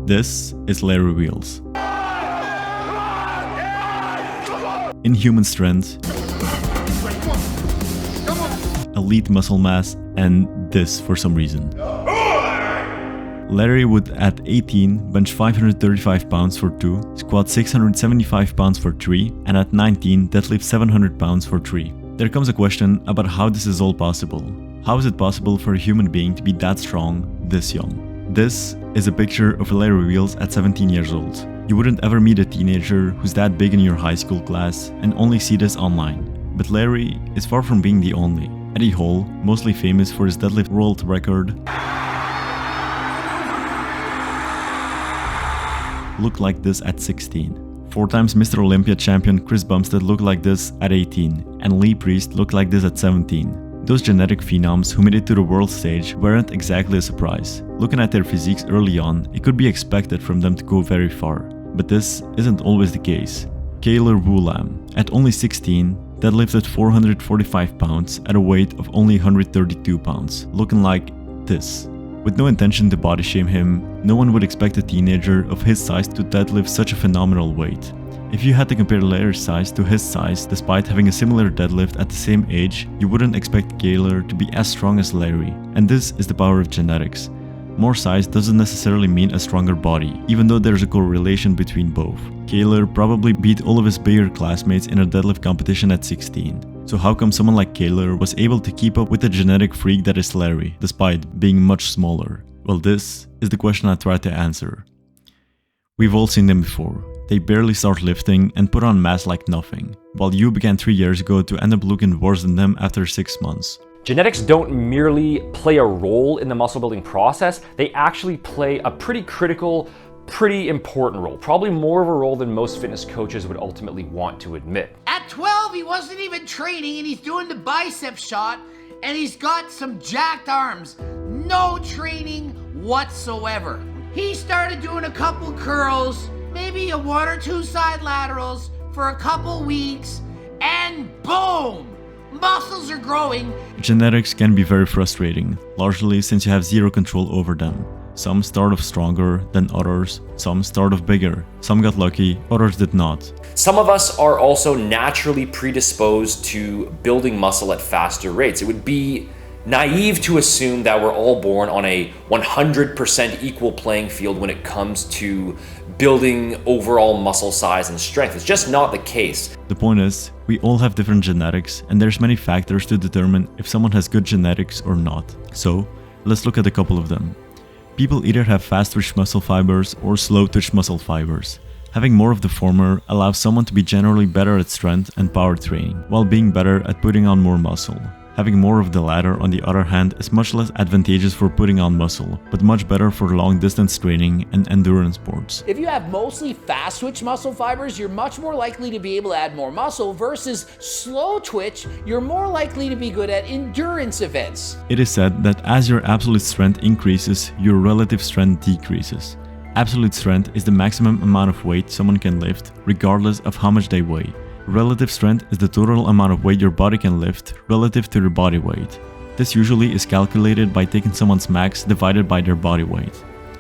This is Larry Wheels. Inhuman strength, elite muscle mass, and this for some reason. Larry would at 18 bench 535 pounds for 2, squat 675 pounds for 3, and at 19 deadlift 700 pounds for 3. There comes a question about how this is all possible. How is it possible for a human being to be that strong, this young? This is a picture of Larry Wheels at 17 years old. You wouldn't ever meet a teenager who's that big in your high school class and only see this online. But Larry is far from being the only. Eddie Hall, mostly famous for his deadlift world record, looked like this at 16. 4 times Mr. Olympia champion Chris Bumstead looked like this at 18, and Lee Priest looked like this at 17. Those genetic phenoms who made it to the world stage weren't exactly a surprise. Looking at their physiques early on, it could be expected from them to go very far. But this isn't always the case. Kaylor Woolam, at only 16, deadlifted 445 pounds at a weight of only 132 pounds, looking like this. With no intention to body shame him, no one would expect a teenager of his size to deadlift such a phenomenal weight. If you had to compare Larry's size to his size despite having a similar deadlift at the same age, you wouldn't expect Kaylor to be as strong as Larry. And this is the power of genetics. More size doesn't necessarily mean a stronger body, even though there's a correlation between both. Kaylor probably beat all of his bigger classmates in a deadlift competition at 16. So how come someone like Kaylor was able to keep up with the genetic freak that is Larry, despite being much smaller? Well, this is the question I tried to answer. We've all seen them before. They barely start lifting and put on mass like nothing, while you began 3 years ago to end up looking worse than them after 6 months. Genetics don't merely play a role in the muscle building process, they actually play a pretty critical, pretty important role. Probably more of a role than most fitness coaches would ultimately want to admit. At 12, he wasn't even training and he's doing the bicep shot and he's got some jacked arms. No training whatsoever. He started doing a couple curls, maybe a 1 or 2 side laterals for a couple weeks, and boom! Muscles are growing. Genetics can be very frustrating, largely since you have zero control over them. Some start off stronger than others, some start off bigger. Some got lucky, others did not. Some of us are also naturally predisposed to building muscle at faster rates. It would be naive to assume that we're all born on a 100% equal playing field when it comes to building overall muscle size and strength. It's just not the case. The point is, we all have different genetics and there's many factors to determine if someone has good genetics or not. So, let's look at a couple of them. People either have fast twitch muscle fibers or slow twitch muscle fibers. Having more of the former allows someone to be generally better at strength and power training, while being better at putting on more muscle. Having more of the latter, on the other hand, is much less advantageous for putting on muscle, but much better for long distance training and endurance sports. If you have mostly fast twitch muscle fibers, you're much more likely to be able to add more muscle, versus slow twitch, you're more likely to be good at endurance events. It is said that as your absolute strength increases, your relative strength decreases. Absolute strength is the maximum amount of weight someone can lift, regardless of how much they weigh. Relative strength is the total amount of weight your body can lift relative to their body weight. This usually is calculated by taking someone's max divided by their body weight.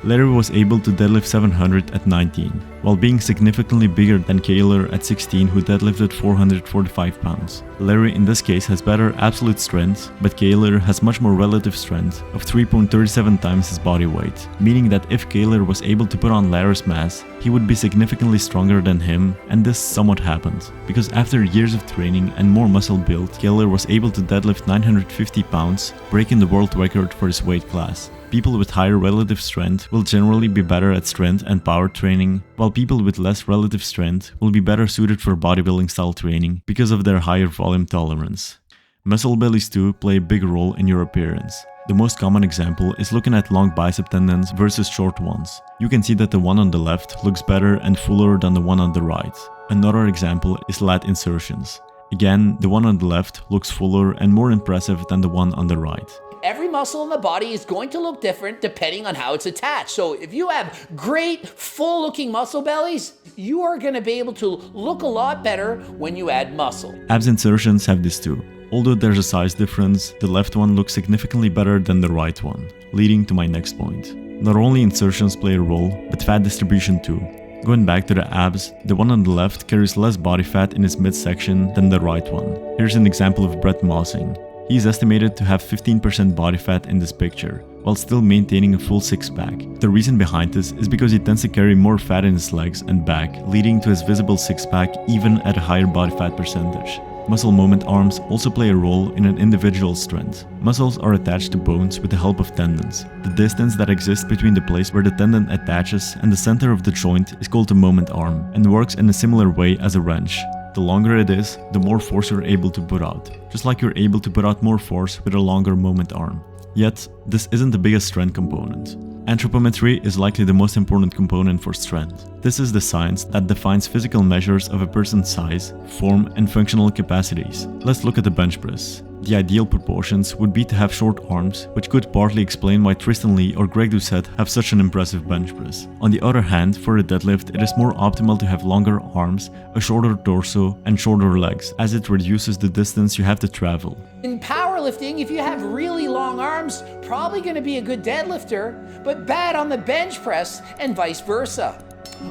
Larry was able to deadlift 700 at 19, while being significantly bigger than Kaylor at 16, who deadlifted 445 pounds. Larry in this case has better absolute strength, but Kaylor has much more relative strength of 3.37 times his body weight, meaning that if Kaylor was able to put on Larry's mass, he would be significantly stronger than him, and this somewhat happened, because after years of training and more muscle build, Kaylor was able to deadlift 950 pounds, breaking the world record for his weight class. People with higher relative strength will generally be better at strength and power training, while people with less relative strength will be better suited for bodybuilding style training because of their higher volume tolerance. Muscle bellies too play a big role in your appearance. The most common example is looking at long bicep tendons versus short ones. You can see that the one on the left looks better and fuller than the one on the right. Another example is lat insertions. Again, the one on the left looks fuller and more impressive than the one on the right. Every muscle in the body is going to look different depending on how it's attached. So if you have great, full-looking muscle bellies, you are going to be able to look a lot better when you add muscle. Abs insertions have this too. Although there's a size difference, the left one looks significantly better than the right one, leading to my next point. Not only insertions play a role, but fat distribution too. Going back to the abs, the one on the left carries less body fat in its midsection than the right one. Here's an example of Brett Mossing. He is estimated to have 15% body fat in this picture, while still maintaining a full six-pack. The reason behind this is because he tends to carry more fat in his legs and back, leading to his visible six-pack even at a higher body fat percentage. Muscle moment arms also play a role in an individual's strength. Muscles are attached to bones with the help of tendons. The distance that exists between the place where the tendon attaches and the center of the joint is called the moment arm and works in a similar way as a wrench. The longer it is, the more force you're able to put out, just like you're able to put out more force with a longer moment arm. Yet, this isn't the biggest strength component. Anthropometry is likely the most important component for strength. This is the science that defines physical measures of a person's size, form, and functional capacities. Let's look at the bench press. The ideal proportions would be to have short arms, which could partly explain why Tristan Lee or Greg Doucette have such an impressive bench press. On the other hand, for a deadlift, it is more optimal to have longer arms, a shorter torso, and shorter legs, as it reduces the distance you have to travel. In powerlifting, if you have really long arms, probably going to be a good deadlifter, but bad on the bench press, and vice versa.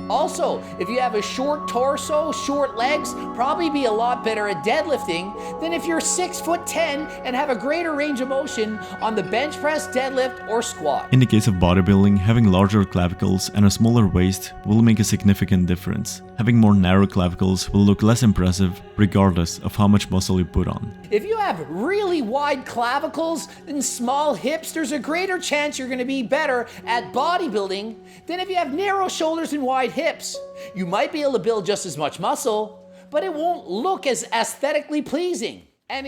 Also, if you have a short torso, short legs, probably be a lot better at deadlifting than if you're 6'10" and have a greater range of motion on the bench press, deadlift, or squat. In the case of bodybuilding, having larger clavicles and a smaller waist will make a significant difference. Having more narrow clavicles will look less impressive regardless of how much muscle you put on. If you have really wide clavicles and small hips, there's a greater chance you're going to be better at bodybuilding than if you have narrow shoulders and wide hips. You might be able to build just as much muscle, but it won't look as aesthetically pleasing.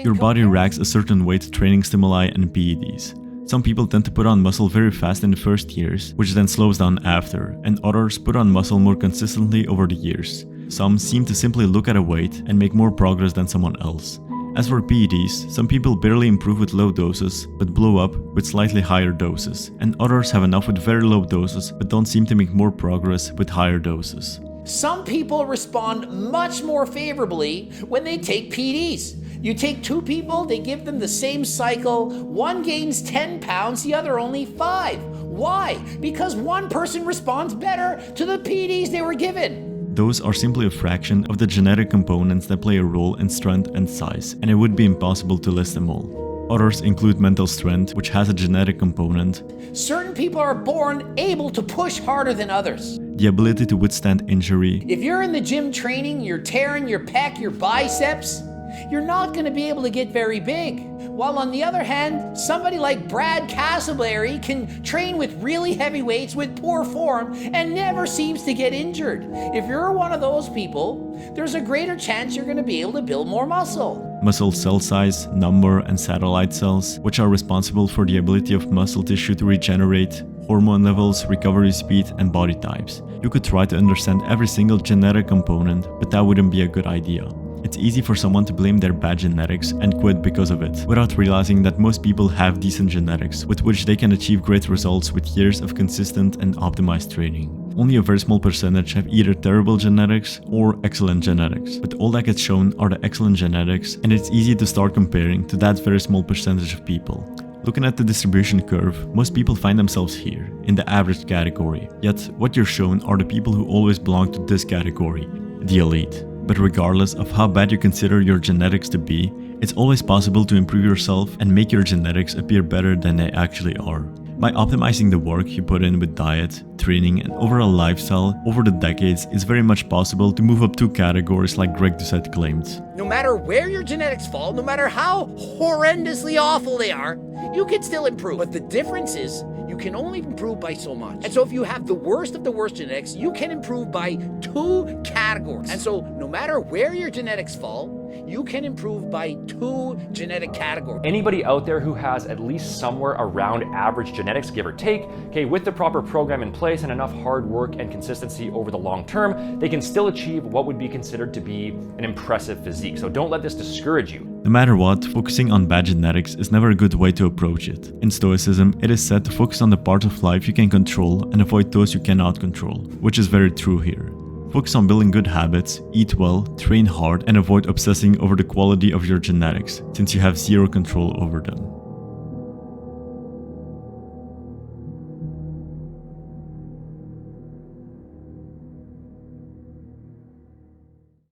Your body reacts a certain way to training stimuli and PEDs. Some people tend to put on muscle very fast in the first years, which then slows down after, and others put on muscle more consistently over the years. Some seem to simply look at a weight and make more progress than someone else. As for PEDs, some people barely improve with low doses, but blow up with slightly higher doses, and others have enough with very low doses, but don't seem to make more progress with higher doses. Some people respond much more favorably when they take PEDs. You take two people, they give them the same cycle, one gains 10 pounds, the other only 5. Why? Because one person responds better to the PEDs they were given. Those are simply a fraction of the genetic components that play a role in strength and size, and it would be impossible to list them all. Others include mental strength, which has a genetic component. Certain people are born able to push harder than others. The ability to withstand injury. If you're in the gym training, you're tearing your pec, your biceps, you're not going to be able to get very big. While on the other hand, somebody like Brad Castleberry can train with really heavy weights with poor form and never seems to get injured. If you're one of those people, there's a greater chance you're going to be able to build more muscle. Muscle cell size, number, and satellite cells, which are responsible for the ability of muscle tissue to regenerate, hormone levels, recovery speed, and body types. You could try to understand every single genetic component, but that wouldn't be a good idea. It's easy for someone to blame their bad genetics and quit because of it, without realizing that most people have decent genetics, with which they can achieve great results with years of consistent and optimized training. Only a very small percentage have either terrible genetics or excellent genetics, but all that gets shown are the excellent genetics, and it's easy to start comparing to that very small percentage of people. Looking at the distribution curve, most people find themselves here, in the average category. Yet, what you're shown are the people who always belong to this category, the elite. But regardless of how bad you consider your genetics to be, it's always possible to improve yourself and make your genetics appear better than they actually are. By optimizing the work you put in with diet, training, and overall lifestyle over the decades, it's very much possible to move up 2 categories like Greg Doucette claimed. No matter where your genetics fall, no matter how horrendously awful they are, you can still improve. But the difference is, you can only improve by so much. And so if you have the worst of the worst genetics, you can improve by 2 categories. And so no matter where your genetics fall, you can improve by 2 genetic categories. Anybody out there who has at least somewhere around average genetics, give or take, okay, with the proper program in place and enough hard work and consistency over the long term, they can still achieve what would be considered to be an impressive physique. So don't let this discourage you. No matter what, focusing on bad genetics is never a good way to approach it. In Stoicism, it is said to focus on the parts of life you can control and avoid those you cannot control, which is very true here. Focus on building good habits, eat well, train hard, and avoid obsessing over the quality of your genetics, since you have zero control over them.